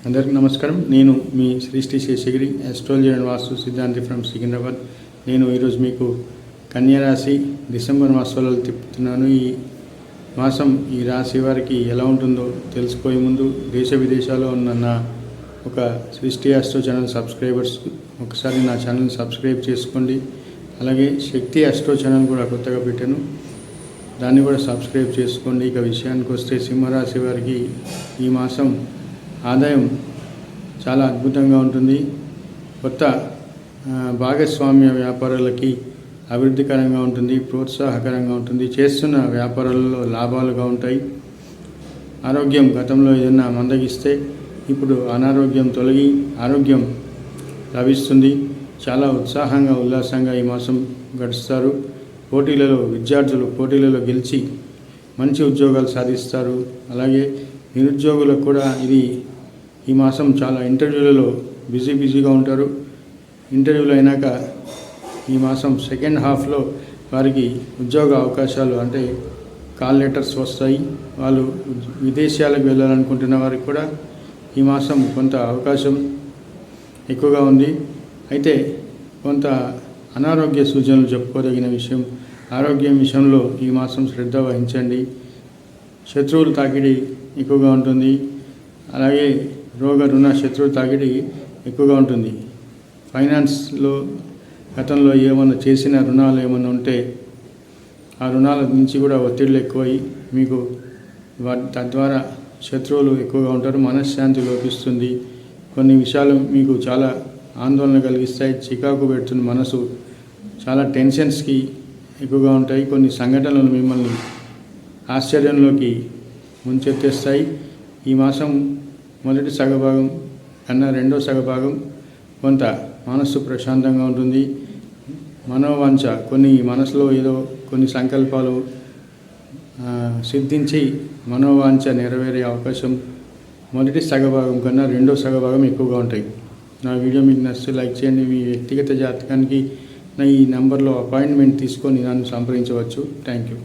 అందరికీ నమస్కారం. నేను మీ శ్రీ శేషగిరి, ఆస్ట్రాలజీ అండ్ వాస్తు సిద్ధాంతి ఫ్రమ్ సికింద్రాబాద్. నేను ఈరోజు మీకు కన్యా రాశి డిసెంబర్ మాసంలో తిప్పుతున్నాను. ఈ మాసం ఈ రాశి వారికి ఎలా ఉంటుందో తెలుసుకోయే ముందు దేశ విదేశాల్లో ఉన్న నా ఒక సృష్టి ఆస్ట్రో ఛానల్ సబ్స్క్రైబర్స్ ఒకసారి నా ఛానల్ సబ్స్క్రైబ్ చేసుకోండి. అలాగే శక్తి ఆస్ట్రో ఛానల్ కూడా కొత్తగా పెట్టాను, దాన్ని కూడా సబ్స్క్రైబ్ చేసుకోండి. ఇక విషయానికి వస్తే సింహరాశి వారికి ఈ మాసం ఆదాయం చాలా అద్భుతంగా ఉంటుంది. కొత్త భాగస్వామ్య వ్యాపారాలకి అభివృద్ధికరంగా ఉంటుంది, ప్రోత్సాహకరంగా ఉంటుంది. చేస్తున్న వ్యాపారాలలో లాభాలుగా ఉంటాయి. ఆరోగ్యం గతంలో ఏదైనా మందగిస్తే ఇప్పుడు అనారోగ్యం తొలగి ఆరోగ్యం లభిస్తుంది. చాలా ఉత్సాహంగా ఉల్లాసంగా ఈ మాసం గడుస్తారు. విద్యార్థులు పోటీలలో గెలిచి మంచి ఉద్యోగాలు సాధిస్తారు. అలాగే నిరుద్యోగులకు కూడా ఈ మాసం చాలా ఇంటర్వ్యూలలో బిజీగా ఉంటారు. ఇంటర్వ్యూలు అయినాక ఈ మాసం సెకండ్ హాఫ్లో వారికి ఉద్యోగ అవకాశాలు అంటే కాల్ లెటర్స్ వస్తాయి. వాళ్ళు విదేశాలకు వెళ్ళాలనుకుంటున్న వారికి కూడా ఈ మాసం కొంత అవకాశం ఎక్కువగా ఉంది. అయితే కొంత అనారోగ్య సూచనలు చెప్పుకోదగిన విషయం. ఆరోగ్యం విషయంలో ఈ మాసం శ్రద్ధ వహించండి. శత్రువుల తాకిడి ఎక్కువగా ఉంటుంది. అలాగే రుణ శత్రువు తాకిడి ఎక్కువగా ఉంటుంది. ఫైనాన్స్లో గతంలో ఏమన్నా చేసిన రుణాలు ఏమన్నా ఉంటే ఆ రుణాల నుంచి కూడా ఒత్తిళ్ళు ఎక్కువై మీకు తద్వారా శత్రువులు ఎక్కువగా ఉంటారు. మనశ్శాంతి లోపిస్తుంది. కొన్ని విషయాలు మీకు చాలా ఆందోళన కలిగిస్తాయి. చికాకు పెడుతున్న మనసు చాలా టెన్షన్స్కి ఎక్కువగా ఉంటాయి. కొన్ని సంఘటనలు మిమ్మల్ని ఆశ్చర్యంలోకి ముంచెత్తేస్తాయి. ఈ మాసం మొదటి సగభాగం కన్నా రెండో సగభాగం కొంత మనస్సు ప్రశాంతంగా ఉంటుంది. మనోవాంఛ మనసులో ఏదో కొన్ని సంకల్పాలు సిద్ధించి మనోవాంఛ నెరవేరే అవకాశం మొదటి సగభాగం కన్నా రెండో సగభాగం ఎక్కువగా ఉంటాయి. నా వీడియో మీకు నచ్చితే లైక్ చేయండి. మీ వ్యక్తిగత జాతకానికి నా ఈ నెంబర్లో అపాయింట్మెంట్ తీసుకొని నన్ను సంప్రదించవచ్చు. Thank you.